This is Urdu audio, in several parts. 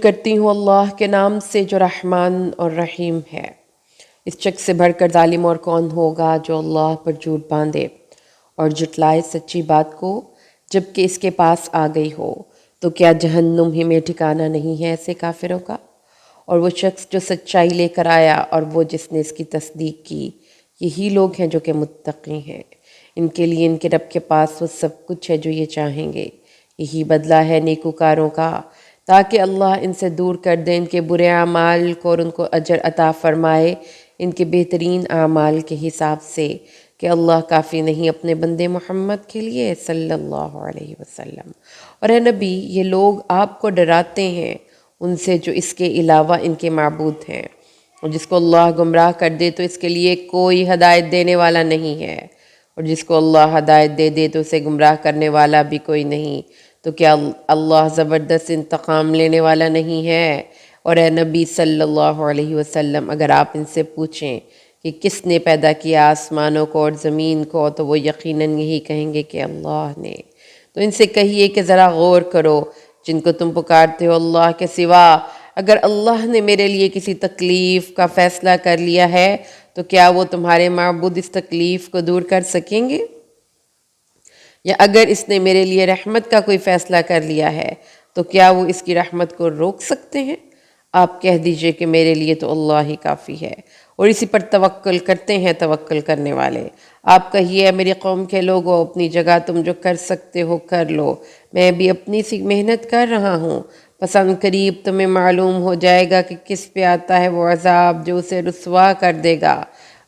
کرتی ہوں اللہ کے نام سے جو رحمان اور رحیم ہے۔ اس شخص سے بڑھ کر ظالم اور کون ہوگا جو اللہ پر جھوٹ باندھے اور جھٹلائے سچی بات کو جبکہ اس کے پاس آ گئی ہو۔ تو کیا جہنم ہی میں ٹھکانہ نہیں ہے ایسے کافروں کا؟ اور وہ شخص جو سچائی لے کر آیا اور وہ جس نے اس کی تصدیق کی، یہی لوگ ہیں جو کہ متقی ہیں۔ ان کے لیے ان کے رب کے پاس وہ سب کچھ ہے جو یہ چاہیں گے، یہی بدلہ ہے نیکوکاروں کا، تاکہ اللہ ان سے دور کر دے ان کے برے اعمال کو اور ان کو اجر عطا فرمائے ان کے بہترین اعمال کے حساب سے، کہ اللہ کافی نہیں اپنے بندے محمد کے لیے صلی اللہ علیہ وسلم۔ اور اے نبی، یہ لوگ آپ کو ڈراتے ہیں ان سے جو اس کے علاوہ ان کے معبود ہیں، اور جس کو اللہ گمراہ کر دے تو اس کے لیے کوئی ہدایت دینے والا نہیں ہے، اور جس کو اللہ ہدایت دے دے تو اسے گمراہ کرنے والا بھی کوئی نہیں۔ تو کیا اللہ زبردست انتقام لینے والا نہیں ہے؟ اور اے نبی صلی اللہ علیہ وسلم، اگر آپ ان سے پوچھیں کہ کس نے پیدا کیا آسمانوں کو اور زمین کو، تو وہ یقیناً یہی کہیں گے کہ اللہ نے۔ تو ان سے کہیے کہ ذرا غور کرو، جن کو تم پکارتے ہو اللہ کے سوا، اگر اللہ نے میرے لیے کسی تکلیف کا فیصلہ کر لیا ہے تو کیا وہ تمہارے معبود اس تکلیف کو دور کر سکیں گے؟ یا اگر اس نے میرے لیے رحمت کا کوئی فیصلہ کر لیا ہے تو کیا وہ اس کی رحمت کو روک سکتے ہیں؟ آپ کہہ دیجئے کہ میرے لیے تو اللہ ہی کافی ہے، اور اسی پر توکل کرتے ہیں توکل کرنے والے۔ آپ کہیے میری قوم کے لوگوں، اپنی جگہ تم جو کر سکتے ہو کر لو، میں بھی اپنی سی محنت کر رہا ہوں، پسند قریب تمہیں معلوم ہو جائے گا کہ کس پہ آتا ہے وہ عذاب جو اسے رسوا کر دے گا،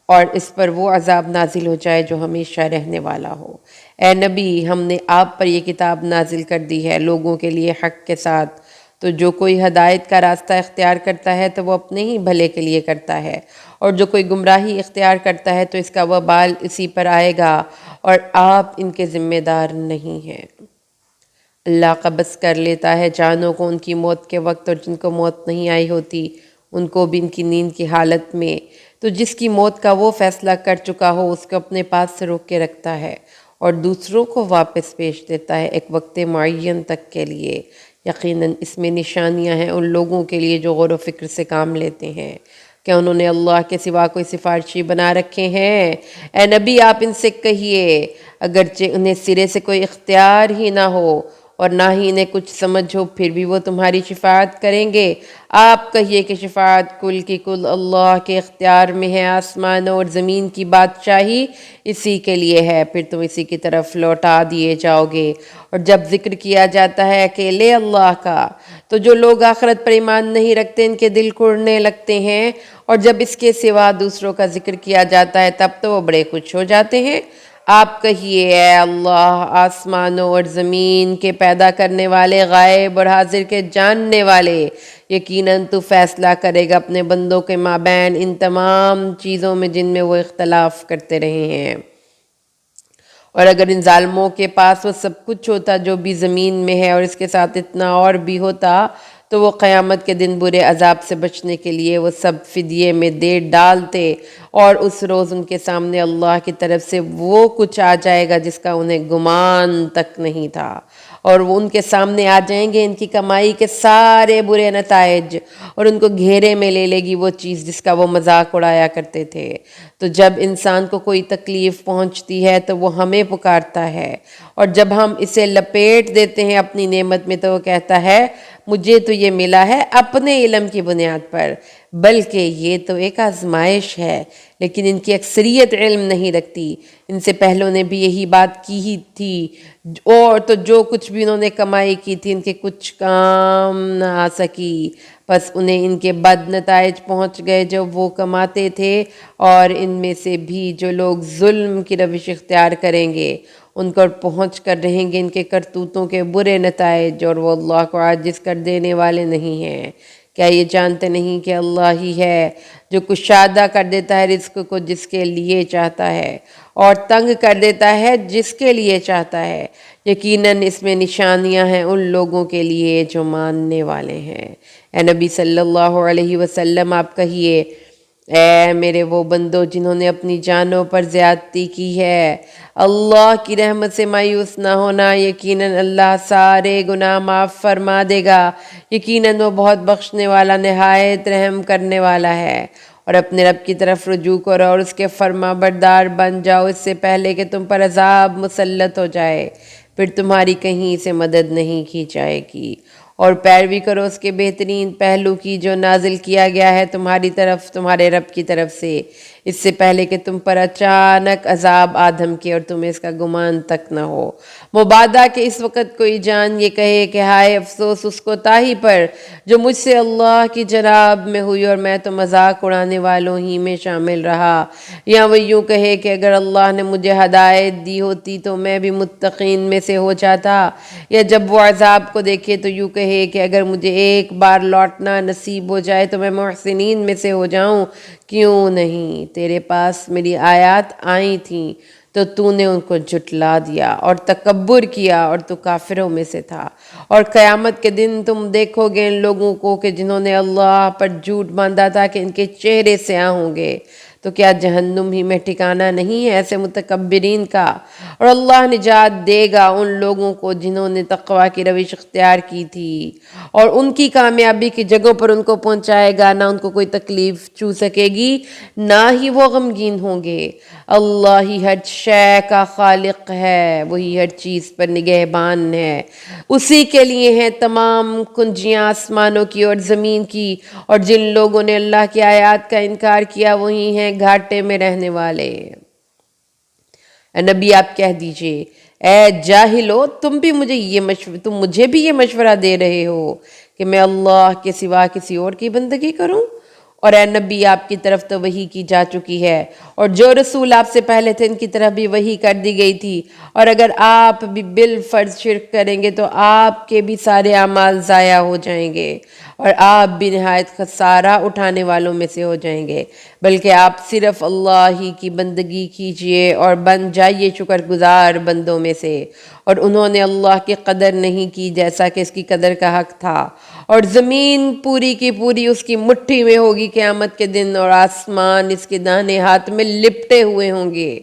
اور اس پر وہ عذاب نازل ہو جائے جو ہمیشہ رہنے والا ہو۔ اے نبی، ہم نے آپ پر یہ کتاب نازل کر دی ہے لوگوں کے لیے حق کے ساتھ، تو جو کوئی ہدایت کا راستہ اختیار کرتا ہے تو وہ اپنے ہی بھلے کے لیے کرتا ہے، اور جو کوئی گمراہی اختیار کرتا ہے تو اس کا وبال اسی پر آئے گا، اور آپ ان کے ذمہ دار نہیں ہیں۔ اللہ قبض کر لیتا ہے جانوں کو ان کی موت کے وقت، اور جن کو موت نہیں آئی ہوتی ان کو بھی ان کی نیند کی حالت میں۔ تو جس کی موت کا وہ فیصلہ کر چکا ہو اس کو اپنے پاس سے روک کے رکھتا ہے، اور دوسروں کو واپس بھیج دیتا ہے ایک وقت معین تک کے لیے۔ یقیناً اس میں نشانیاں ہیں ان لوگوں کے لیے جو غور و فکر سے کام لیتے ہیں۔ کیا انہوں نے اللہ کے سوا کوئی سفارشی بنا رکھے ہیں؟ اے نبی، آپ ان سے کہیے اگرچہ انہیں سرے سے کوئی اختیار ہی نہ ہو اور نہ ہی انہیں کچھ سمجھ ہو، پھر بھی وہ تمہاری شفاعت کریں گے۔ آپ کہیے کہ شفاعت کل کی کل اللہ کے اختیار میں ہے، آسمانوں اور زمین کی بادشاہی اسی کے لیے ہے، پھر تم اسی کی طرف لوٹا دیے جاؤ گے۔ اور جب ذکر کیا جاتا ہے اکیلے اللہ کا تو جو لوگ آخرت پر ایمان نہیں رکھتے ان کے دل کڑنے لگتے ہیں، اور جب اس کے سوا دوسروں کا ذکر کیا جاتا ہے تب تو وہ بڑے خوش ہو جاتے ہیں۔ آپ کہیے اے اللہ، آسمانوں اور زمین کے پیدا کرنے والے، غائب اور حاضر کے جاننے والے، یقیناً تو فیصلہ کرے گا اپنے بندوں کے مابین ان تمام چیزوں میں جن میں وہ اختلاف کرتے رہے ہیں۔ اور اگر ان ظالموں کے پاس وہ سب کچھ ہوتا جو بھی زمین میں ہے اور اس کے ساتھ اتنا اور بھی ہوتا، تو وہ قیامت کے دن برے عذاب سے بچنے کے لیے وہ سب فدیے میں دے ڈالتے، اور اس روز ان کے سامنے اللہ کی طرف سے وہ کچھ آ جائے گا جس کا انہیں گمان تک نہیں تھا، اور وہ ان کے سامنے آ جائیں گے ان کی کمائی کے سارے برے نتائج، اور ان کو گھیرے میں لے لے گی وہ چیز جس کا وہ مذاق اڑایا کرتے تھے۔ تو جب انسان کو کوئی تکلیف پہنچتی ہے تو وہ ہمیں پکارتا ہے، اور جب ہم اسے لپیٹ دیتے ہیں اپنی نعمت میں تو وہ کہتا ہے مجھے تو یہ ملا ہے اپنے علم کی بنیاد پر، بلکہ یہ تو ایک آزمائش ہے۔ لیکن ان کی اکثریت علم نہیں رکھتی، ان سے پہلوں نے بھی یہی بات کی ہی تھی، اور تو جو کچھ بھی انہوں نے کمائی کی تھی ان کے کچھ کام نہ آ سکی، بس انہیں ان کے بد نتائج پہنچ گئے جو وہ کماتے تھے۔ اور ان میں سے بھی جو لوگ ظلم کی روش اختیار کریں گے ان کو پہنچ کر رہیں گے ان کے کرتوتوں کے برے نتائج، اور وہ اللہ کو عاجز کر دینے والے نہیں ہیں۔ کیا یہ جانتے نہیں کہ اللہ ہی ہے جو کشادہ کر دیتا ہے رزق کو جس کے لیے چاہتا ہے، اور تنگ کر دیتا ہے جس کے لیے چاہتا ہے؟ یقیناً اس میں نشانیاں ہیں ان لوگوں کے لیے جو ماننے والے ہیں۔ اے نبی صلی اللہ علیہ وسلم، آپ کہیے اے میرے وہ بندو جنہوں نے اپنی جانوں پر زیادتی کی ہے، اللہ کی رحمت سے مایوس نہ ہونا، یقیناً اللہ سارے گناہ معاف فرما دے گا، یقیناً وہ بہت بخشنے والا نہایت رحم کرنے والا ہے۔ اور اپنے رب کی طرف رجوع کرو اور اس کے فرما بردار بن جاؤ اس سے پہلے کہ تم پر عذاب مسلط ہو جائے، پھر تمہاری کہیں سے مدد نہیں کی جائے گی۔ اور پیروی کرو اس کے بہترین پہلو کی جو نازل کیا گیا ہے تمہاری طرف تمہارے رب کی طرف اس سے پہلے کہ تم پر اچانک عذاب آدم کے اور تمہیں اس کا گمان تک نہ ہو۔ مبادا کہ اس وقت کوئی جان یہ کہے کہ ہائے افسوس اس کوتاہی پر جو مجھ سے اللہ کی جناب میں ہوئی اور میں تو مذاق اڑانے والوں ہی میں شامل رہا، یا وہ یوں کہے کہ اگر اللہ نے مجھے ہدایت دی ہوتی تو میں بھی متقین میں سے ہو جاتا، یا جب وہ عذاب کو دیکھے تو یوں کہے کہ اگر مجھے ایک بار لوٹنا نصیب ہو جائے تو میں محسنین میں سے ہو جاؤں۔ کیوں نہیں؟ تیرے پاس میری آیات آئی تھیں تو نے ان کو جھٹلا دیا اور تکبر کیا اور تو کافروں میں سے تھا۔ اور قیامت کے دن تم دیکھو گے ان لوگوں کو کہ جنہوں نے اللہ پر جھوٹ باندھا تھا کہ ان کے چہرے سیاہ ہوں گے، تو کیا جہنم ہی میں ٹھکانہ نہیں ہے ایسے متکبرین کا؟ اور اللہ نجات دے گا ان لوگوں کو جنہوں نے تقوی کی روش اختیار کی تھی، اور ان کی کامیابی کی جگہوں پر ان کو پہنچائے گا، نہ ان کو کوئی تکلیف چھو سکے گی، نہ ہی وہ غمگین ہوں گے۔ اللہ ہی ہر شے کا خالق ہے، وہی ہر چیز پر نگہبان ہے، اسی کے لیے ہیں تمام کنجیاں آسمانوں کی اور زمین کی، اور جن لوگوں نے اللہ کی آیات کا انکار کیا وہی ہیں گھاٹے میں رہنے والے۔ اے نبی آپ کہہ دیجئے، اے جاہلو تم مجھے بھی یہ مشورہ دے رہے ہو کہ میں اللہ کے سوا کسی اور کی بندگی کروں؟ اور اے نبی آپ کی طرف تو وحی کی جا چکی ہے، اور جو رسول آپ سے پہلے تھے ان کی طرف بھی وحی کر دی گئی تھی، اور اگر آپ بھی بالفرض شرک کریں گے تو آپ کے بھی سارے اعمال ضائع ہو جائیں گے، اور آپ بھی نہایت خسارہ اٹھانے والوں میں سے ہو جائیں گے۔ بلکہ آپ صرف اللہ ہی کی بندگی کیجئے اور بن جائیے شکر گزار بندوں میں سے۔ اور انہوں نے اللہ کی قدر نہیں کی جیسا کہ اس کی قدر کا حق تھا، اور زمین پوری کی پوری اس کی مٹھی میں ہوگی قیامت کے دن، اور آسمان اس کے داہنے ہاتھ میں لپٹے ہوئے ہوں گے۔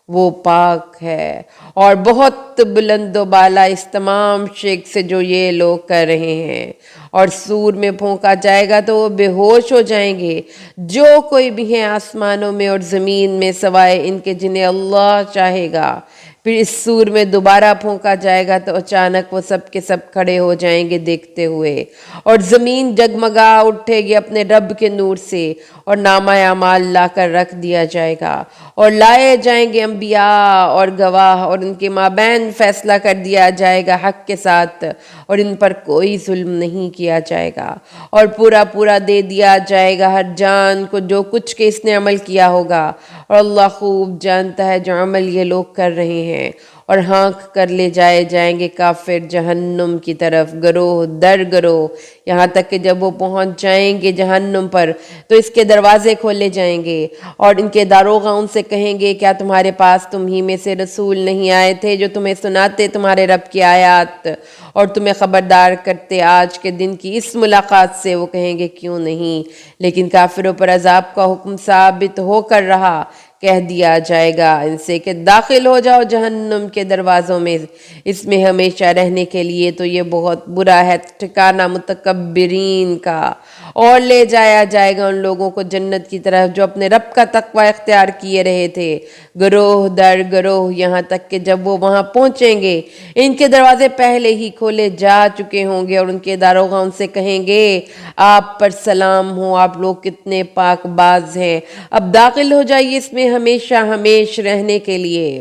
وہ پاک ہے اور بہت بلند و بالا اس تمام شرک سے جو یہ لوگ کر رہے ہیں۔ اور سور میں پھونکا جائے گا تو وہ بے ہوش ہو جائیں گے جو کوئی بھی ہیں آسمانوں میں اور زمین میں سوائے ان کے جنہیں اللہ چاہے گا۔ پھر اس سور میں دوبارہ پھونکا جائے گا تو اچانک وہ سب کے سب کھڑے ہو جائیں گے دیکھتے ہوئے، اور زمین جگمگا اٹھے گی اپنے رب کے نور سے، اور نامہ اعمال لا کر رکھ دیا جائے گا، اور لائے جائیں گے انبیاء اور گواہ، اور ان کے مابین فیصلہ کر دیا جائے گا حق کے ساتھ، اور ان پر کوئی ظلم نہیں کیا جائے گا، اور پورا پورا دے دیا جائے گا ہر جان کو جو کچھ کہ اس نے عمل کیا ہوگا، اور اللہ خوب جانتا ہے جو عمل یہ لوگ کر رہے ہیں۔ اور ہانک کر لے جائے جائیں گے کافر جہنم کی طرف گروہ در گروہ، یہاں تک کہ جب وہ پہنچ جائیں گے جہنم پر تو اس کے دروازے کھولے جائیں گے، اور ان کے داروغہ ان سے کہیں گے کیا تمہارے پاس تم ہی میں سے رسول نہیں آئے تھے جو تمہیں سناتے تمہارے رب کی آیات اور تمہیں خبردار کرتے آج کے دن کی اس ملاقات سے؟ وہ کہیں گے کیوں نہیں، لیکن کافروں پر عذاب کا حکم ثابت ہو کر رہا۔ کہہ دیا جائے گا ان سے کہ داخل ہو جاؤ جہنم کے دروازوں میں، اس میں ہمیشہ رہنے کے لیے، تو یہ بہت برا ہے ٹھکانہ متکبرین کا۔ اور لے جایا جائے گا ان لوگوں کو جنت کی طرف جو اپنے رب کا تقوی اختیار کیے رہے تھے، گروہ در گروہ، یہاں تک کہ جب وہ وہاں پہنچیں گے ان کے دروازے پہلے ہی کھولے جا چکے ہوں گے، اور ان کے داروغہ ان سے کہیں گے آپ پر سلام ہو، آپ لوگ کتنے پاک باز ہیں، اب داخل ہو جائیے اس میں ہمیشہ ہمیش رہنے کے لیے۔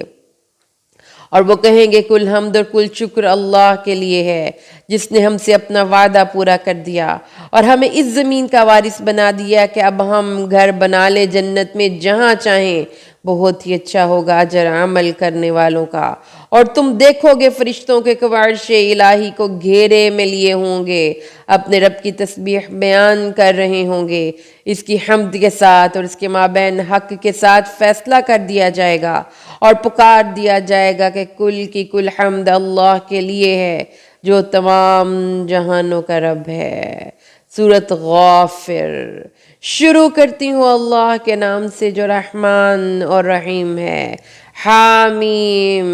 اور وہ کہیں گے کل حمد اور کل شکر اللہ کے لیے ہے جس نے ہم سے اپنا وعدہ پورا کر دیا اور ہمیں اس زمین کا وارث بنا دیا کہ اب ہم گھر بنا لے جنت میں جہاں چاہیں، بہت ہی اچھا ہوگا اجر عمل کرنے والوں کا۔ اور تم دیکھو گے فرشتوں کے عرش الہی کو گھیرے میں لیے ہوں گے، اپنے رب کی تسبیح بیان کر رہے ہوں گے، اس کی حمد کے ساتھ، اور اس کے مابین حق کے ساتھ فیصلہ کر دیا جائے گا اور پکار دیا جائے گا کہ کل کی کل حمد اللہ کے لیے ہے جو تمام جہانوں کا رب ہے۔ سورۃ غافر۔ شروع کرتی ہوں اللہ کے نام سے جو رحمان اور رحیم ہے۔ حامیم،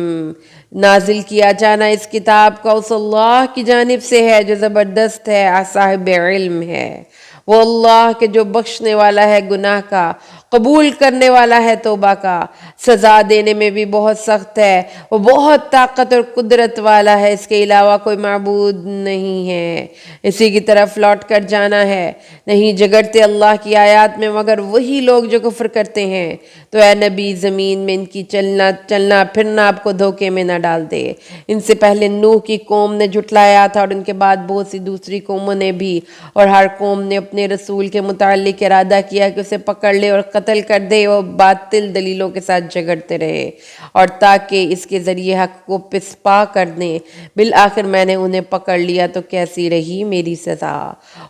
نازل کیا جانا اس کتاب کا اس اللہ کی جانب سے ہے جو زبردست ہے، صاحب علم ہے۔ وہ اللہ کے جو بخشنے والا ہے گناہ کا، قبول کرنے والا ہے توبہ کا، سزا دینے میں بھی بہت سخت ہے، وہ بہت طاقت اور قدرت والا ہے، اس کے علاوہ کوئی معبود نہیں ہے، اسی کی طرف لوٹ کر جانا ہے۔ نہیں جگڑتے اللہ کی آیات میں مگر وہی لوگ جو کفر کرتے ہیں۔ تو اے نبی زمین میں ان کی چلنا پھرنا آپ کو دھوکے میں نہ ڈال دے۔ ان سے پہلے نوح کی قوم نے جھٹلایا تھا اور ان کے بعد بہت سی دوسری قوموں نے بھی، اور ہر قوم نے اپنے رسول کے متعلق ارادہ کیا کہ اسے پکڑ لے اور قتل کر دے، اور باطل دلیلوں کے ساتھ جھگڑتے رہے اور تاکہ اس کے ذریعے حق کو پسپا کر دیں۔ بالآخر میں نے انہیں پکڑ لیا تو کیسی رہی میری سزا۔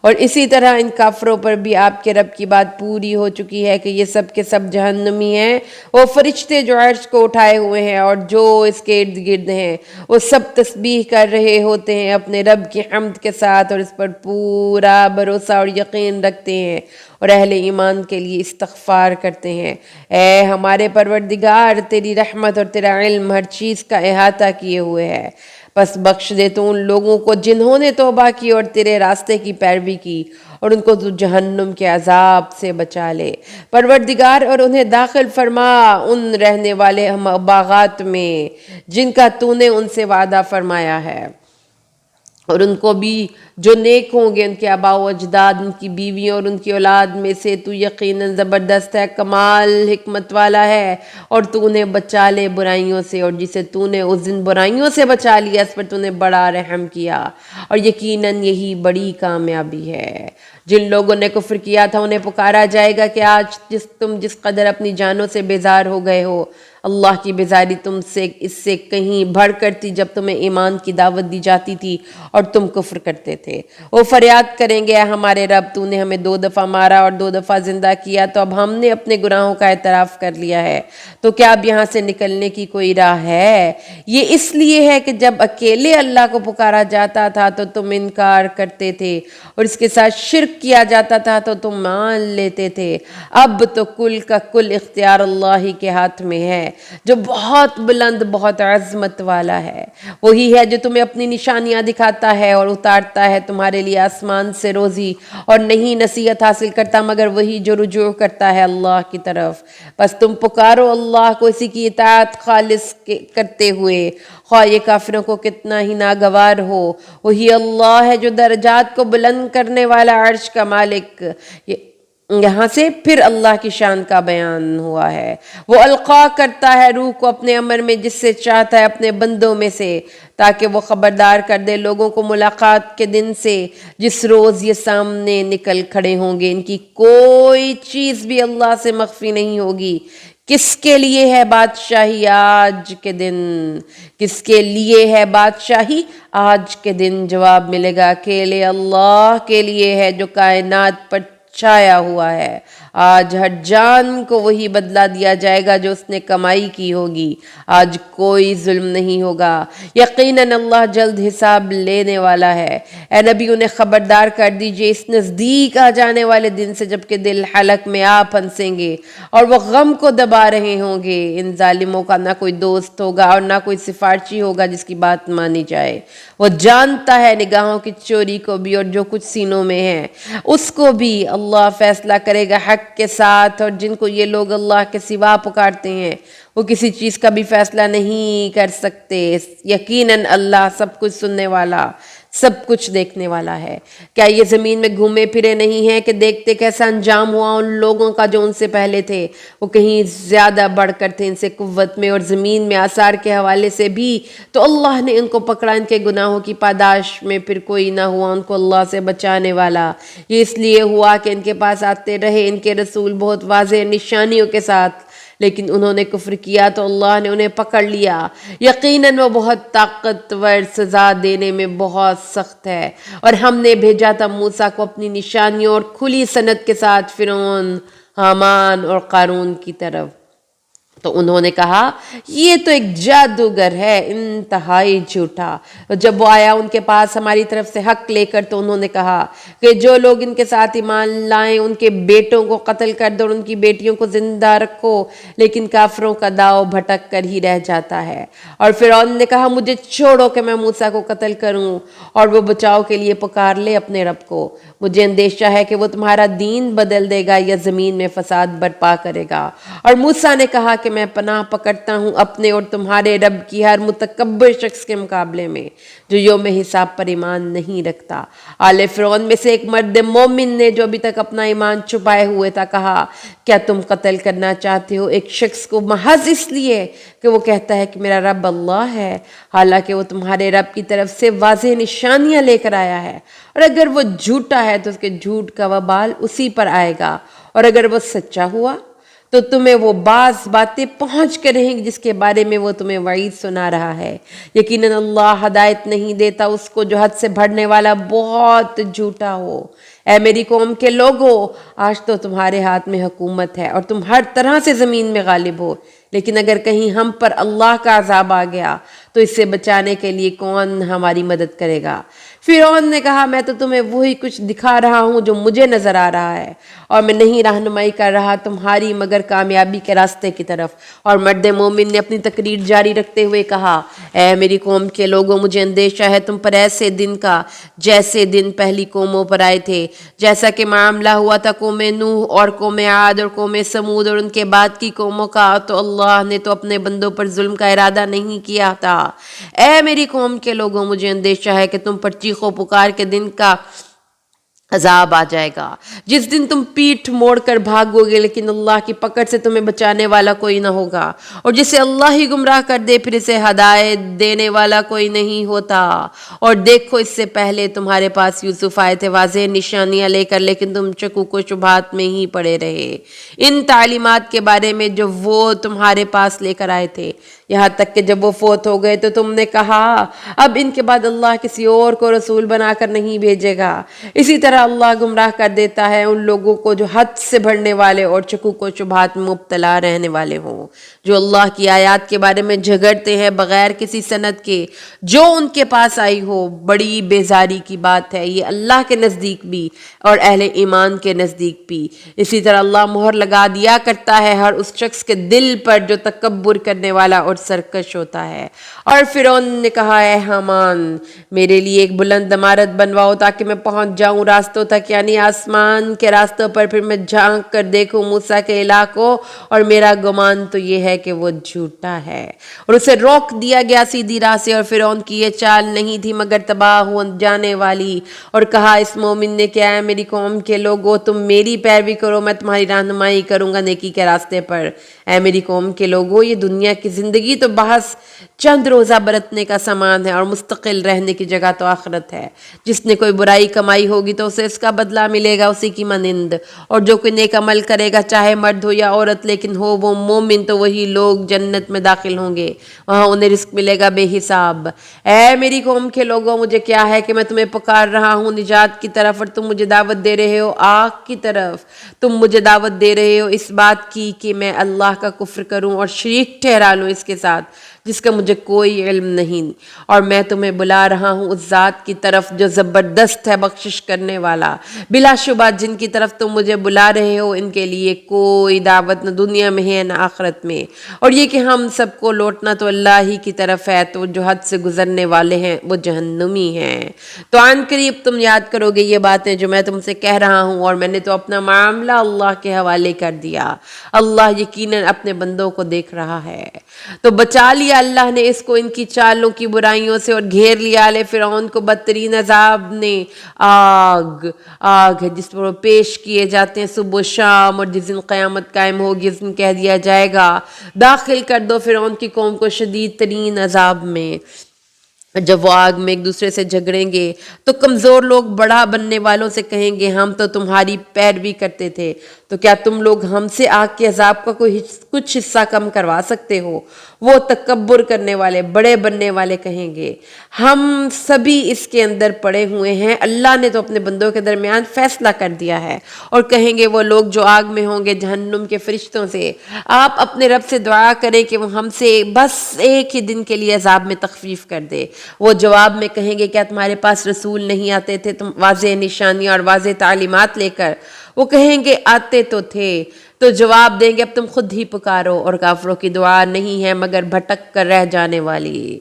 اور اسی طرح ان کافروں پر بھی آپ کے رب کی بات پوری ہو چکی ہے کہ یہ سب کے سب جہنمی ہیں۔ وہ فرشتے جو عرش کو اٹھائے ہوئے ہیں اور جو اس کے ارد گرد ہیں، وہ سب تسبیح کر رہے ہوتے ہیں اپنے رب کی حمد کے ساتھ، اور اس پر پورا بھروسہ اور یقین رکھتے ہیں اور اہل ایمان کے لیے استغفار کرتے ہیں۔ اے ہمارے پروردگار، تیری رحمت اور تیرا علم ہر چیز کا احاطہ کیے ہوئے ہے، بس بخش دے تو ان لوگوں کو جنہوں نے توبہ کی اور تیرے راستے کی پیروی کی، اور ان کو تو جہنم کے عذاب سے بچا لے پروردگار، اور انہیں داخل فرما ان رہنے والے باغات میں جن کا تو نے ان سے وعدہ فرمایا ہے، اور ان کو بھی جو نیک ہوں گے، ان کے آباء و اجداد، ان کی بیویوں اور ان کی اولاد میں سے تو یقیناً زبردست ہے، کمال حکمت والا ہے، اور تو انہیں بچا لے برائیوں سے، اور جسے تو نے اس دن برائیوں سے بچا لیا اس پر تو نے بڑا رحم کیا، اور یقیناً یہی بڑی کامیابی ہے۔ جن لوگوں نے کفر کیا تھا انہیں پکارا جائے گا کہ آج تم جس قدر اپنی جانوں سے بیزار ہو گئے ہو، اللہ کی بیزاری تم سے اس سے کہیں بڑھ کر تھی جب تمہیں ایمان کی دعوت دی جاتی تھی اور تم کفر کرتے تھے۔ وہ فریاد کریں گے، اے ہمارے رب، تو نے ہمیں 2 دفعہ مارا اور 2 دفعہ زندہ کیا، تو اب ہم نے اپنے گناہوں کا اعتراف کر لیا ہے، تو کیا اب یہاں سے نکلنے کی کوئی راہ ہے؟ یہ اس لیے ہے کہ جب اکیلے اللہ کو پکارا جاتا تھا تو تم انکار کرتے تھے، اور اس کے ساتھ شرک کیا جاتا تھا تو تم مان لیتے تھے۔ اب تو کل کا کل اختیار اللہ ہی کے ہاتھ میں ہے، جو بہت بلند، بہت عظمت والا ہے۔ وہی ہے جو تمہیں اپنی نشانیاں دکھاتا ہے اور اتارتا ہے تمہارے لیے آسمان سے روزی، اور نہیں نصیحت حاصل کرتا مگر وہی جو رجوع کرتا ہے اللہ کی طرف۔ بس تم پکارو اللہ کو اسی کی اطاعت خالص کرتے ہوئے، خواہ یہ کافروں کو کتنا ہی ناگوار ہو۔ وہی اللہ ہے جو درجات کو بلند کرنے والا، عرش کا مالک۔ یہاں سے پھر اللہ کی شان کا بیان ہوا ہے۔ وہ القا کرتا ہے روح کو اپنے امر میں جس سے چاہتا ہے اپنے بندوں میں سے، تاکہ وہ خبردار کر دے لوگوں کو ملاقات کے دن سے، جس روز یہ سامنے نکل کھڑے ہوں گے۔ ان کی کوئی چیز بھی اللہ سے مخفی نہیں ہوگی۔ کس کے لیے ہے بادشاہی آج کے دن؟ کس کے لیے ہے بادشاہی آج کے دن؟ جواب ملے گا اکیلے اللہ کے لیے ہے جو کائنات پر چھایا ہوا ہے۔ آج ہر جان کو وہی بدلہ دیا جائے گا جو اس نے کمائی کی ہوگی۔ آج کوئی ظلم نہیں ہوگا، یقیناً اللہ جلد حساب لینے والا ہے۔ اے نبی انہیں خبردار کر دیجئے اس نزدیک آ جانے والے دن سے جب کہ دل حلق میں آ پھنسیں گے اور وہ غم کو دبا رہے ہوں گے۔ ان ظالموں کا نہ کوئی دوست ہوگا اور نہ کوئی سفارشی ہوگا جس کی بات مانی جائے۔ وہ جانتا ہے نگاہوں کی چوری کو بھی اور جو کچھ سینوں میں ہے اس کو بھی۔ اللہ فیصلہ کرے گا حق کے ساتھ، اور جن کو یہ لوگ اللہ کے سوا پکارتے ہیں وہ کسی چیز کا بھی فیصلہ نہیں کر سکتے۔ یقیناً اللہ سب کچھ سننے والا، سب کچھ دیکھنے والا ہے۔ کیا یہ زمین میں گھومے پھرے نہیں ہیں کہ دیکھتے کیسا انجام ہوا ان لوگوں کا جو ان سے پہلے تھے؟ وہ کہیں زیادہ بڑھ کر تھے ان سے قوت میں اور زمین میں آثار کے حوالے سے بھی، تو اللہ نے ان کو پکڑا، ان کے گناہوں کی پاداش میں پھر کوئی نہ ہوا ان کو اللہ سے بچانے والا۔ یہ اس لیے ہوا کہ ان کے پاس آتے رہے ان کے رسول بہت واضح نشانیوں کے ساتھ، لیکن انہوں نے کفر کیا تو اللہ نے انہیں پکڑ لیا۔ یقیناً وہ بہت طاقتور، سزا دینے میں بہت سخت ہے۔ اور ہم نے بھیجا تھا موسیٰ کو اپنی نشانیوں اور کھلی سند کے ساتھ فرعون، حامان اور قارون کی طرف۔ تو انہوں نے کہا یہ تو ایک جادوگر ہے انتہائی جھوٹا۔ جب وہ آیا ان کے پاس ہماری طرف سے حق لے کر تو انہوں نے کہا کہ جو لوگ ان کے ساتھ ایمان لائیں ان کے بیٹوں کو قتل کر دو اور ان کی بیٹیوں کو زندہ رکھو، لیکن کافروں کا داؤ بھٹک کر ہی رہ جاتا ہے۔ اور فرعون نے کہا مجھے چھوڑو کہ میں موسیٰ کو قتل کروں اور وہ بچاؤ کے لیے پکار لے اپنے رب کو، مجھے اندیشہ ہے کہ وہ تمہارا دین بدل دے گا یا زمین میں فساد برپا کرے گا۔ اور موسیٰ نے کہا کہ میں پناہ پکڑتا ہوں اپنے اور تمہارے رب کی ہر متکبر شخص کے مقابلے میں جو یوم حساب پر ایمان نہیں رکھتا۔ آل فرعون میں سے ایک مرد مومن نے جو ابھی تک اپنا ایمان چھپائے ہوئے تھا کہا کیا تم قتل کرنا چاہتے ہو ایک شخص کو محض اس لیے کہ وہ کہتا ہے کہ میرا رب اللہ ہے، حالانکہ وہ تمہارے رب کی طرف سے واضح نشانیاں لے کر آیا ہے، اور اگر وہ جھوٹا ہے تو اس کے جھوٹ کا وبال اسی پر آئے گا، اور اگر وہ سچا ہوا تو تمہیں وہ بعض باتیں پہنچ کر رہیں گی جس کے بارے میں وہ تمہیں وعید سنا رہا ہے۔ یقیناً اللہ ہدایت نہیں دیتا اس کو جو حد سے بڑھنے والا بہت جھوٹا ہو۔ اے میری قوم کے لوگو، آج تو تمہارے ہاتھ میں حکومت ہے اور تم ہر طرح سے زمین میں غالب ہو، لیکن اگر کہیں ہم پر اللہ کا عذاب آ گیا تو اس سے بچانے کے لیے کون ہماری مدد کرے گا؟ فرعون نے کہا میں تو تمہیں وہی کچھ دکھا رہا ہوں جو مجھے نظر آ رہا ہے، اور میں نہیں رہنمائی کر رہا تمہاری مگر کامیابی کے راستے کی طرف۔ اور مرد مومن نے اپنی تقریر جاری رکھتے ہوئے کہا اے میری قوم کے لوگوں، مجھے اندیشہ ہے تم پر ایسے دن کا جیسے دن پہلی قوموں پر آئے تھے، جیسا کہ معاملہ ہوا تھا قوم نوح اور قوم عاد اور قوم سمود اور ان کے بعد کی قوموں کا، تو اللہ نے تو اپنے بندوں پر ظلم کا ارادہ نہیں کیا تھا۔ اے میری قوم کے لوگوں، مجھے اندیشہ ہے کہ تم پر چیخ و پکار کے دن کا عذاب آ جائے گا، جس دن تم پیٹھ موڑ کر بھاگو گے لیکن اللہ کی پکڑ سے تمہیں بچانے والا کوئی نہ ہوگا، اور جسے اللہ ہی گمراہ کر دے پھر اسے ہدایت دینے والا کوئی نہیں ہوتا۔ اور دیکھو اس سے پہلے تمہارے پاس یوسف آئے تھے واضح نشانیاں لے کر، لیکن تم شکوک و شبہات میں ہی پڑے رہے ان تعلیمات کے بارے میں جو وہ تمہارے پاس لے کر آئے تھے، یہاں تک کہ جب وہ فوت ہو گئے تو تم نے کہا اب ان کے بعد اللہ کسی اور کو رسول بنا کر نہیں بھیجے گا۔ اسی طرح اللہ گمراہ کر دیتا ہے ان لوگوں کو جو حد سے بڑھنے والے اور شکوک و شبہات میں مبتلا رہنے والے ہوں، جو اللہ کی آیات کے بارے میں جھگڑتے ہیں بغیر کسی سند کے جو ان کے پاس آئی ہو۔ بڑی بیزاری کی بات ہے یہ اللہ کے نزدیک بھی اور اہل ایمان کے نزدیک بھی۔ اسی طرح اللہ مہر لگا دیا کرتا ہے ہر اس شخص کے دل پر جو تکبر کرنے والا اور سرکش ہوتا ہے۔ اور فرعون نے کہا اے حامان، میرے لیے ایک بلند عمارت بنواؤ تاکہ میں پہنچ جاؤں راستوں تک، یعنی آسمان کے راستوں پر، پھر میں جھانک کر دیکھوں موسیٰ کے الہ کو، اور میرا گمان تو یہ ہے کہ وہ جھوٹا ہے۔ اور اسے روک دیا گیا سیدھی راہ سے، اور فرعون کی یہ چال نہیں تھی مگر تباہ ہو جانے والی۔ اور کہا اس مومن نے کہ اے میری قوم کے لوگو، تم میری پیروی کرو، میں تمہاری رہنمائی کروں گا نیکی کے راستے پر۔ اے میری قوم کے لوگو، یہ دنیا کی زندگی تو بحث چند روزہ برتنے کا سامان ہے، اور مستقل رہنے کی جگہ تو آخرت ہے۔ جس نے کوئی برائی کمائی ہوگی تو اسے اس کا بدلہ ملے گا اسی کی مانند، اور جو کوئی نیک عمل کرے گا چاہے مرد ہو یا عورت لیکن ہو وہ مومن، تو وہی لوگ جنت میں داخل ہوں گے، وہاں انہیں رزق ملے گا بے حساب۔ اے میری قوم کے لوگوں، مجھے کیا ہے کہ میں تمہیں پکار رہا ہوں نجات کی طرف، اور تم مجھے دعوت دے رہے ہو آگ کی طرف۔ تم مجھے دعوت دے رہے ہو اس بات کی کہ میں اللہ کا کفر کروں اور شریک ٹھہرا لوں اس کے ساتھ جس کا مجھے کوئی علم نہیں، اور میں تمہیں بلا رہا ہوں اس ذات کی طرف جو زبردست ہے بخشش کرنے والا۔ بلا شبہ جن کی طرف تم مجھے بلا رہے ہو ان کے لیے کوئی دعوت نہ دنیا میں ہے نہ آخرت میں، اور یہ کہ ہم سب کو لوٹنا تو اللہ ہی کی طرف ہے، تو جو حد سے گزرنے والے ہیں وہ جہنمی ہیں۔ تو عن قریب تم یاد کرو گے یہ باتیں جو میں تم سے کہہ رہا ہوں، اور میں نے تو اپنا معاملہ اللہ کے حوالے کر دیا، اللہ یقیناً اپنے بندوں کو دیکھ رہا ہے۔ تو بچا لیا اللہ نے اس کو ان کی چالوں کی برائیوں سے، اور گھیر لیا آل فرعون کو بدترین عذاب نے۔ آگ ہے جس پر وہ پیش کیے جاتے ہیں صبح و شام، اور جس دن قیامت قائم ہوگی اس دن کہہ دیا جائے گا داخل کر دو فرعون کی قوم کو شدید ترین عذاب میں۔ جب وہ آگ میں ایک دوسرے سے جھگڑیں گے تو کمزور لوگ بڑا بننے والوں سے کہیں گے ہم تو تمہاری پیروی کرتے تھے، تو کیا تم لوگ ہم سے آگ کے عذاب کا کچھ حصہ کم کروا سکتے ہو؟ وہ تکبر کرنے والے بڑے بننے والے کہیں گے ہم سبھی اس کے اندر پڑے ہوئے ہیں، اللہ نے تو اپنے بندوں کے درمیان فیصلہ کر دیا ہے۔ اور کہیں گے وہ لوگ جو آگ میں ہوں گے جہنم کے فرشتوں سے، آپ اپنے رب سے دعا کریں کہ وہ ہم سے بس ایک ہی دن کے لیے عذاب میں تخفیف کر دے۔ وہ جواب میں کہیں گے کیا تمہارے پاس رسول نہیں آتے تھے تم واضح نشانیاں اور واضح تعلیمات لے کر؟ وہ کہیں گے آتے تو تھے۔ تو جواب دیں گے اب تم خود ہی پکارو، اور کافروں کی دعا نہیں ہے مگر بھٹک کر رہ جانے والی۔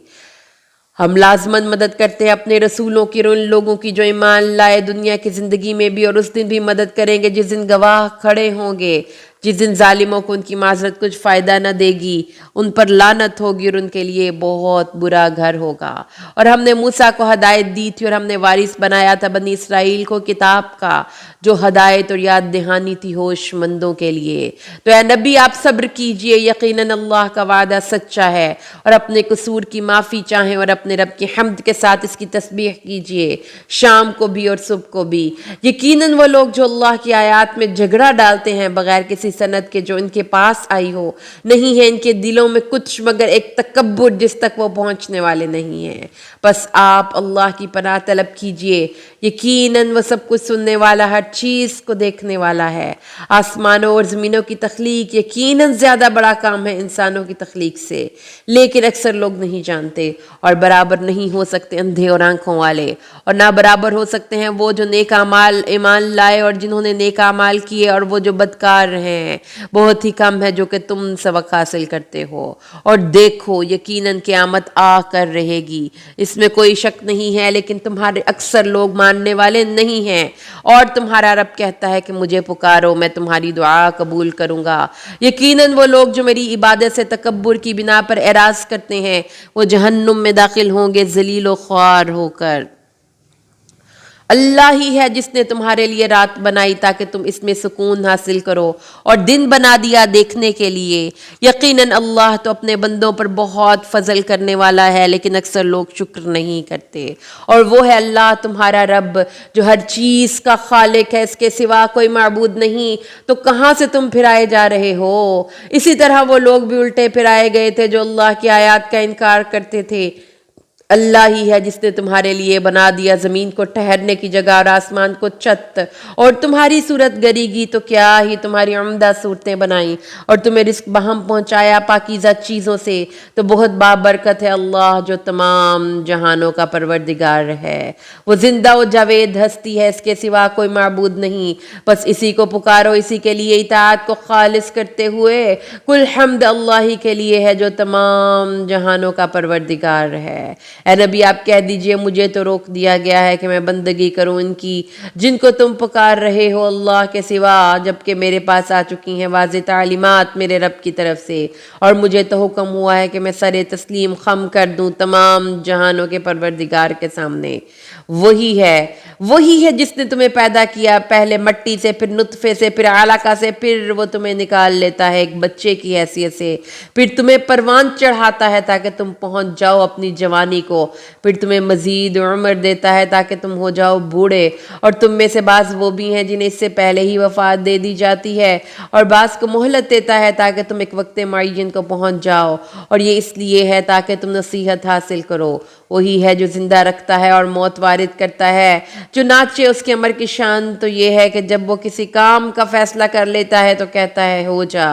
ہم لازماً مدد کرتے ہیں اپنے رسولوں کی اور ان لوگوں کی جو ایمان لائے دنیا کی زندگی میں بھی، اور اس دن بھی مدد کریں گے جس دن گواہ کھڑے ہوں گے، جس دن ظالموں کو ان کی معذرت کچھ فائدہ نہ دے گی، ان پر لعنت ہوگی اور ان کے لیے بہت برا گھر ہوگا۔ اور ہم نے موسیٰ کو ہدایت دی تھی اور ہم نے وارث بنایا تھا بنی اسرائیل کو کتاب کا، جو ہدایت اور یاد دہانی تھی ہوش مندوں کے لیے۔ تو اے نبی آپ صبر کیجئے، یقیناً اللہ کا وعدہ سچا ہے، اور اپنے قصور کی معافی چاہیں اور اپنے رب کی حمد کے ساتھ اس کی تسبیح کیجئے، شام کو بھی اور صبح کو بھی۔ یقیناً وہ لوگ جو اللہ کی آیات میں جھگڑا ڈالتے ہیں بغیر کسی سند کے جو ان کے پاس آئی ہو، نہیں ہے ان کے دلوں میں کچھ مگر ایک تکبر جس تک وہ پہنچنے والے نہیں ہیں۔ بس آپ اللہ کی پناہ طلب کیجئے، یقیناً وہ سب کچھ سننے والا، ہر چیز کو دیکھنے والا ہے۔ آسمانوں اور زمینوں کی تخلیق یقیناً زیادہ بڑا کام ہے انسانوں کی تخلیق سے، لیکن اکثر لوگ نہیں جانتے، اور برابر نہیں ہو سکتے اندھے اور آنکھوں والے، اور نہ برابر ہو سکتے ہیں وہ جو نیک اعمال ایمان لائے اور جنہوں نے نیک اعمال کیے، اور وہ جو بدکار ہیں۔ بہت ہی کم ہے جو کہ تم سبق حاصل کرتے ہو۔ اور دیکھو یقیناً قیامت آ کر رہے گی، اس میں کوئی شک نہیں ہے، لیکن تمہارے اکثر لوگ ماننے والے نہیں ہیں۔ اور تمہارا رب کہتا ہے کہ مجھے پکارو میں تمہاری دعا قبول کروں گا۔ یقیناً وہ لوگ جو میری عبادت سے تکبر کی بنا پر اعراض کرتے ہیں وہ جہنم میں داخل ہوں گے ذلیل و خوار ہو کر۔ اللہ ہی ہے جس نے تمہارے لیے رات بنائی تاکہ تم اس میں سکون حاصل کرو، اور دن بنا دیا دیکھنے کے لیے۔ یقیناً اللہ تو اپنے بندوں پر بہت فضل کرنے والا ہے، لیکن اکثر لوگ شکر نہیں کرتے۔ اور وہ ہے اللہ تمہارا رب جو ہر چیز کا خالق ہے، اس کے سوا کوئی معبود نہیں، تو کہاں سے تم پھرائے جا رہے ہو؟ اسی طرح وہ لوگ بھی الٹے پھرائے گئے تھے جو اللہ کی آیات کا انکار کرتے تھے۔ اللہ ہی ہے جس نے تمہارے لیے بنا دیا زمین کو ٹھہرنے کی جگہ اور آسمان کو چھت، اور تمہاری صورت گری گی تو کیا ہی تمہاری عمدہ صورتیں بنائیں، اور تمہیں رزق بہم پہنچایا پاکیزہ چیزوں سے۔ تو بہت بابرکت ہے اللہ جو تمام جہانوں کا پروردگار ہے۔ وہ زندہ و جاوید ہستی ہے، اس کے سوا کوئی معبود نہیں، بس اسی کو پکارو، اسی کے لیے اطاعت کو خالص کرتے ہوئے کل حمد اللہ ہی کے لیے ہے جو تمام جہانوں کا پروردگار ہے۔ اے نبی آپ کہہ دیجئے مجھے تو روک دیا گیا ہے کہ میں بندگی کروں ان کی جن کو تم پکار رہے ہو اللہ کے سوا، جبکہ میرے پاس آ چکی ہیں واضح تعلیمات میرے رب کی طرف سے، اور مجھے تو حکم ہوا ہے کہ میں سر تسلیم خم کر دوں تمام جہانوں کے پروردگار کے سامنے۔ وہی ہے جس نے تمہیں پیدا کیا، پہلے مٹی سے، پھر نطفے سے، پھر علقہ سے، پھر وہ تمہیں نکال لیتا ہے ایک بچے کی حیثیت سے، پھر تمہیں پروان چڑھاتا ہے تاکہ تم پہنچ جاؤ اپنی جوانی کو، پھر تمہیں مزید عمر دیتا ہے تاکہ تم ہو جاؤ بوڑھے، اور تم میں سے بعض وہ بھی ہیں جنہیں اس سے پہلے ہی وفات دے دی جاتی ہے، اور بعض کو مہلت دیتا ہے تاکہ تم ایک وقت معین کو پہنچ جاؤ، اور یہ اس لیے ہے تاکہ تم نصیحت حاصل کرو۔ وہی ہے جو زندہ رکھتا ہے اور موت وارد کرتا ہے، چنانچہ اس کے امر کی شان تو یہ ہے کہ جب وہ کسی کام کا فیصلہ کر لیتا ہے تو کہتا ہے ہو جا،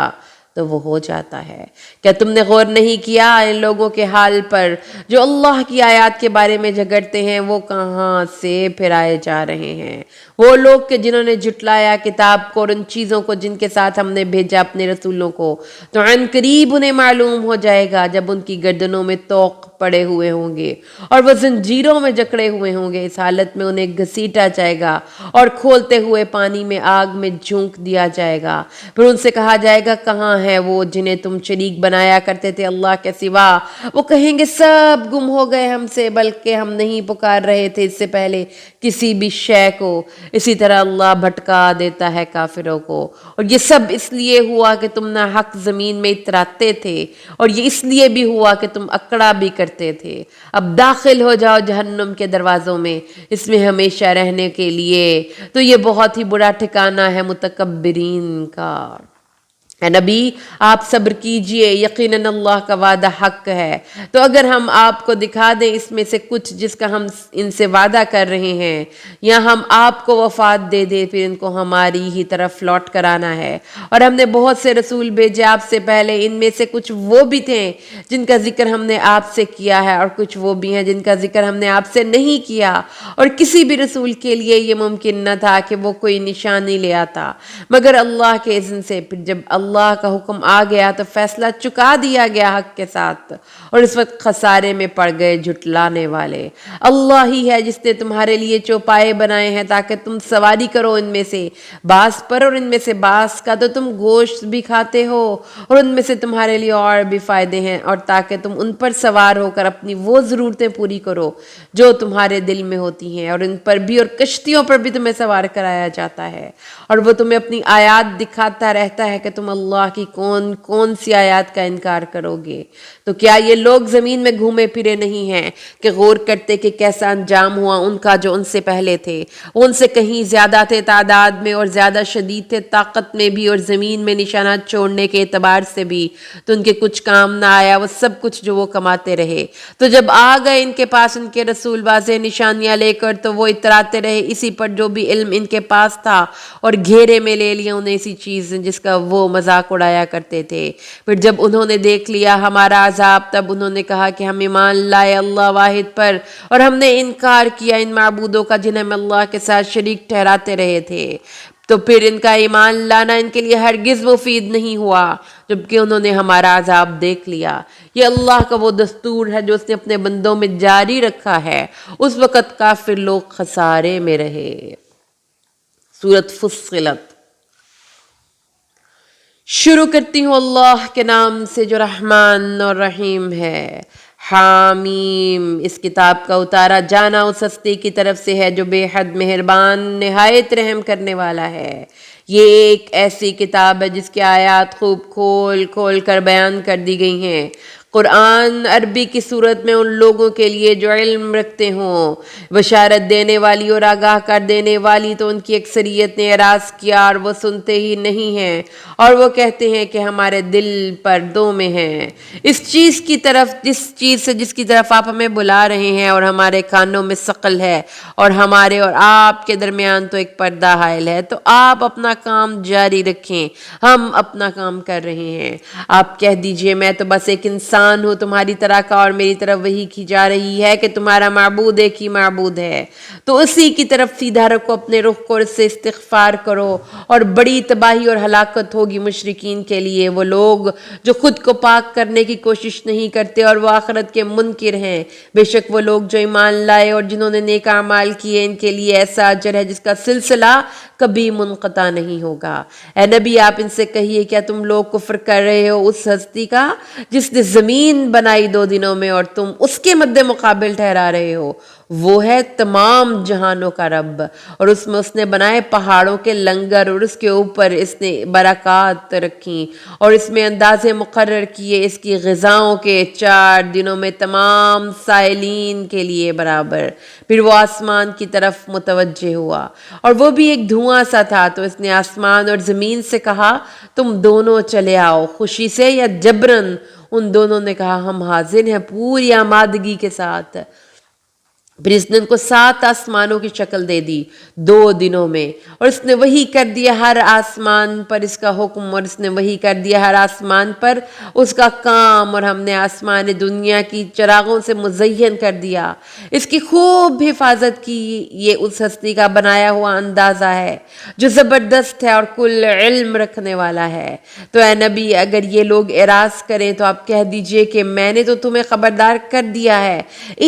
تو وہ ہو جاتا ہے۔ کیا تم نے غور نہیں کیا ان لوگوں کے حال پر جو اللہ کی آیات کے بارے میں جھگڑتے ہیں؟ وہ کہاں سے پھرائے جا رہے ہیں؟ وہ لوگ کہ جنہوں نے جھٹلایا کتاب کو اور ان چیزوں کو جن کے ساتھ ہم نے بھیجا اپنے رسولوں کو، تو عن قریب انہیں معلوم ہو جائے گا جب ان کی گردنوں میں طوق پڑے ہوئے ہوں گے اور وہ زنجیروں میں جکڑے ہوئے ہوں گے، اس حالت میں انہیں گھسیٹا جائے گا اور کھولتے ہوئے پانی میں آگ میں جھونک دیا جائے گا۔ پھر ان سے کہا جائے گا کہاں ہیں وہ جنہیں تم شریک بنایا کرتے تھے اللہ کے سوا؟ وہ کہیں گے سب گم ہو گئے ہم سے، بلکہ ہم نہیں پکار رہے تھے اس سے پہلے کسی بھی شے کو، اسی طرح اللہ بھٹکا دیتا ہے کافروں کو، اور یہ سب اس لیے ہوا کہ تم نہ حق زمین میں اتراتے تھے، اور یہ اس لیے بھی ہوا کہ تم اکڑا بھی کرتے تھے۔ اب داخل ہو جاؤ جہنم کے دروازوں میں، اس میں ہمیشہ رہنے کے لیے، تو یہ بہت ہی برا ٹھکانہ ہے متکبرین کا۔ اے نبی آپ صبر کیجئے، یقیناً اللہ کا وعدہ حق ہے۔ تو اگر ہم آپ کو دکھا دیں اس میں سے کچھ جس کا ہم ان سے وعدہ کر رہے ہیں، یا ہم آپ کو وفات دے دیں، پھر ان کو ہماری ہی طرف لوٹ کر آنا ہے۔ اور ہم نے بہت سے رسول بھیجے آپ سے پہلے، ان میں سے کچھ وہ بھی تھے جن کا ذکر ہم نے آپ سے کیا ہے، اور کچھ وہ بھی ہیں جن کا ذکر ہم نے آپ سے نہیں کیا، اور کسی بھی رسول کے لیے یہ ممکن نہ تھا کہ وہ کوئی نشانی لے آتا مگر اللہ کے اذن سے۔ پھر جب اللہ کا حکم آ گیا تو فیصلہ چکا دیا گیا حق کے ساتھ، اور اس وقت خسارے میں پڑ گئے جھٹلانے والے۔ اللہ ہی ہے جس نے تمہارے لیے چوپائے بنائے ہیں تاکہ تم سواری کرو ان میں سے بعض پر، اور ان میں سے بعض کا تو تم گوشت بھی کھاتے ہو، اور ان میں سے تمہارے لیے اور بھی فائدے ہیں، اور تاکہ تم ان پر سوار ہو کر اپنی وہ ضرورتیں پوری کرو جو تمہارے دل میں ہوتی ہیں، اور ان پر بھی اور کشتیوں پر بھی تمہیں سوار کرایا جاتا ہے، اور وہ تمہیں اپنی آیات دکھاتا رہتا ہے کہ تم اللہ کی کون کون سی آیات کا انکار کرو گے۔ تو کیا یہ لوگ زمین میں گھومے پھرے نہیں ہیں کہ غور کرتے کہ کیسا انجام ہوا ان کا جو ان سے پہلے تھے؟ وہ ان سے کہیں زیادہ تھے تعداد میں، اور زیادہ شدید تھے طاقت میں بھی، اور زمین میں نشانات چھوڑنے کے اعتبار سے بھی، تو ان کے کچھ کام نہ آیا وہ سب کچھ جو وہ کماتے رہے۔ تو جب آ گئے ان کے پاس ان کے رسول واضح نشانیاں لے کر، تو وہ اتراتے رہے اسی پر جو بھی علم ان کے پاس تھا، اور گھیرے میں لے لیا انہیں اسی چیز جس کا وہ مذاق اڑایا کرتے تھے۔ پھر جب انہوں نے دیکھ لیا ہمارا عذاب، تب انہوں نے کہا کہ ہم ایمان لائے اللہ واحد پر، اور ہم نے انکار کیا ان معبودوں کا جنہیں ہم اللہ کے ساتھ شریک ٹھہراتے رہے تھے۔ تو پھر ان کا ایمان لانا ان کے لیے ہرگز مفید نہیں ہوا جبکہ انہوں نے ہمارا عذاب دیکھ لیا۔ یہ اللہ کا وہ دستور ہے جو اس نے اپنے بندوں میں جاری رکھا ہے۔ اس وقت کافر لوگ خسارے میں رہے۔ سورۃ فصلت۔ شروع کرتی ہوں اللہ کے نام سے جو رحمان اور رحیم ہے۔ حامیم۔ اس کتاب کا اتارا جانا اس ہستی کی طرف سے ہے جو بے حد مہربان نہایت رحم کرنے والا ہے۔ یہ ایک ایسی کتاب ہے جس کی آیات خوب کھول کھول کر بیان کر دی گئی ہیں۔ قرآن عربی کی صورت میں ان لوگوں کے لیے جو علم رکھتے ہوں، بشارت دینے والی اور آگاہ کر دینے والی، تو ان کی اکثریت نے اعراض کیا اور وہ سنتے ہی نہیں ہیں، اور وہ کہتے ہیں کہ ہمارے دل پردوں میں ہیں اس چیز کی طرف، جس کی طرف آپ ہمیں بلا رہے ہیں، اور ہمارے کانوں میں ثقل ہے، اور ہمارے اور آپ کے درمیان تو ایک پردہ حائل ہے۔ تو آپ اپنا کام جاری رکھیں، ہم اپنا کام کر رہے ہیں۔ آپ کہہ دیجئے میں تو بس ایک انسان ہوں تمہاری طرح کا، اور میری طرف وحی کی جا رہی ہے کہ تمہارا معبود ایک ہی معبود ہے، تو اسی کی طرف سیدھا رکھو اپنے رخ کو، اور اس سے استغفار کرو، اور بڑی تباہی اور ہلاکت ہوگی مشرکین کے لیے، وہ لوگ جو خود کو پاک کرنے کی کوشش نہیں کرتے اور وہ آخرت کے منکر ہیں۔ بے شک وہ لوگ جو ایمان لائے اور جنہوں نے نیک اعمال کیے، ان کے لیے ایسا اجر ہے جس کا سلسلہ کبھی منقطع نہیں ہوگا۔ اے نبی آپ ان سے کہیے کیا تم لوگ کفر کر رہے ہو اس ہستی کا جس نے زمین بنائی 2 دنوں میں، اور تم اس کے مد مقابل ٹھہرا رہے ہو؟ وہ ہے تمام جہانوں کا رب، اور اس میں اس نے بنائے پہاڑوں کے لنگر، اور اس کے اوپر اس نے برکات رکھی، اور اس میں اندازے مقرر کیے اس کی غذاؤں کے 4 دنوں میں تمام سائلین کے لیے برابر۔ پھر وہ آسمان کی طرف متوجہ ہوا، اور وہ بھی ایک دھواں سا تھا، تو اس نے آسمان اور زمین سے کہا تم دونوں چلے آؤ، خوشی سے یا جبرن؟ ان دونوں نے کہا ہم حاضر ہیں پوری آمادگی کے ساتھ۔ پھر اس نے ان کو 7 آسمانوں کی شکل دے دی 2 دنوں میں، اور اس نے وحی کر دیا ہر آسمان پر اس کا حکم، اور اس نے وحی کر دیا ہر آسمان پر اس کا کام، اور ہم نے آسمان دنیا کی چراغوں سے مزین کر دیا۔ اس کی خوب حفاظت کی، یہ اس ہستی کا بنایا ہوا اندازہ ہے جو زبردست ہے اور کل علم رکھنے والا ہے۔ تو اے نبی اگر یہ لوگ اعراض کریں تو آپ کہہ دیجئے کہ میں نے تو تمہیں خبردار کر دیا ہے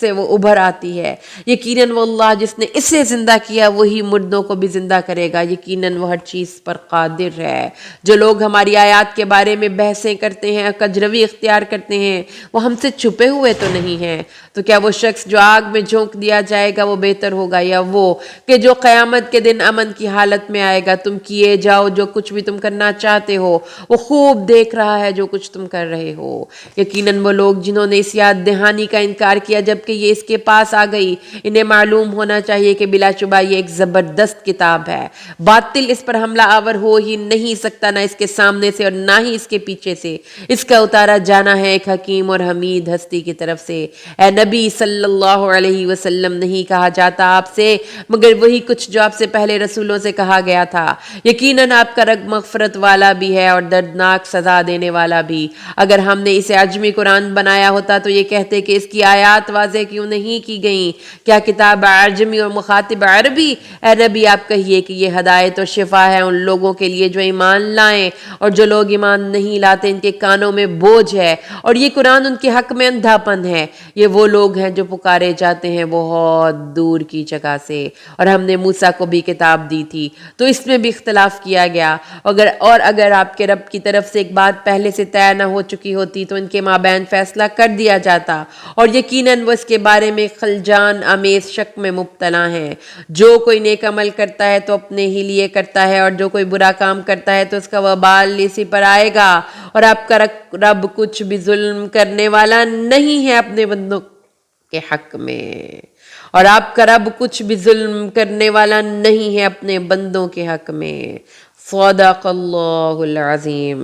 سے وہ ابھر آتی ہے۔ یقیناً وہ اللہ جس نے اسے زندہ کیا وہی مردوں کو بھی زندہ کرے گا، یقیناً وہ ہر چیز پر قادر ہے۔ جو لوگ ہماری آیات کے بارے میں بحثیں کرتے ہیں، کجروی اختیار کرتے ہیں، وہ ہم سے چھپے ہوئے تو نہیں ہیں۔ تو کیا وہ شخص جو آگ میں جھونک دیا جائے گا وہ بہتر ہوگا، یا وہ کہ جو قیامت کے دن امن کی حالت میں آئے گا؟ تم کیے جاؤ جو کچھ بھی تم کرنا چاہتے ہو، وہ خوب دیکھ رہا ہے جو کچھ تم کر رہے ہو۔ یقیناً وہ لوگ جنہوں نے اس یاد دہانی کا انکار کیا جبکہ یہ اس کے پاس آ گئی، انہیں معلوم ہونا چاہیے کہ بلا شبہ یہ ایک زبردست کتاب ہے۔ باطل اس پر حملہ آور ہو ہی نہیں سکتا، نہ اس کے سامنے سے اور نہ ہی اس کے پیچھے سے۔ اس کا اتارا جانا ہے ایک حکیم اور حمید ہستی کی طرف سے۔ اے نبی صلی اللہ علیہ وسلم، نہیں کہا جاتا آپ سے مگر وہی کچھ جو آپ سے پہلے رسولوں سے کہا گیا تھا۔ یقیناً آپ کا رب مغفرت والا بھی ہے اور دردناک سزا دینے والا بھی۔ اگر ہم نے اسے عجمی قرآن بنایا ہوتا تو یہ کہتے کہ اس کی آیات واضح کیوں نہیں کی گئیں؟ کیا کتاب عجمی اور مخاطب عربی؟ اے نبی آپ کہیے کہ یہ ہدایت اور شفا ہے ان لوگوں کے لیے جو ایمان لائیں، اور جو لوگ ایمان نہیں لاتے ان کے کانوں میں بوجھ ہے اور یہ قرآن ان کے حق میں اندھا پن ہے۔ یہ وہ لوگ ہیں جو پکارے جاتے ہیں بہت دور کی جگہ سے، اور ہم نے موسیٰ کو بھی کتاب دی تھی تو اس میں بھی اختلاف کیا گیا، اگر آپ کے رب کی طرف سے ایک بات پہلے سے طے نہ ہو چکی ہوتی تو ان کے مابین فیصلہ کر دیا جاتا، اور یقیناً وہ اس کے بارے میں خلجان آمیز شک میں مبتلا ہیں۔ جو کوئی نیک عمل کرتا ہے تو اپنے ہی لیے کرتا ہے، اور جو کوئی برا کام کرتا ہے تو اس کا وبال اسی پر آئے گا، اور آپ کا رب کچھ بھی ظلم کرنے والا نہیں ہے اپنے بندوں کے حق میں، اور آپ کا رب کچھ بھی ظلم کرنے والا نہیں ہے اپنے بندوں کے حق میں۔ صدق اللہ العظیم۔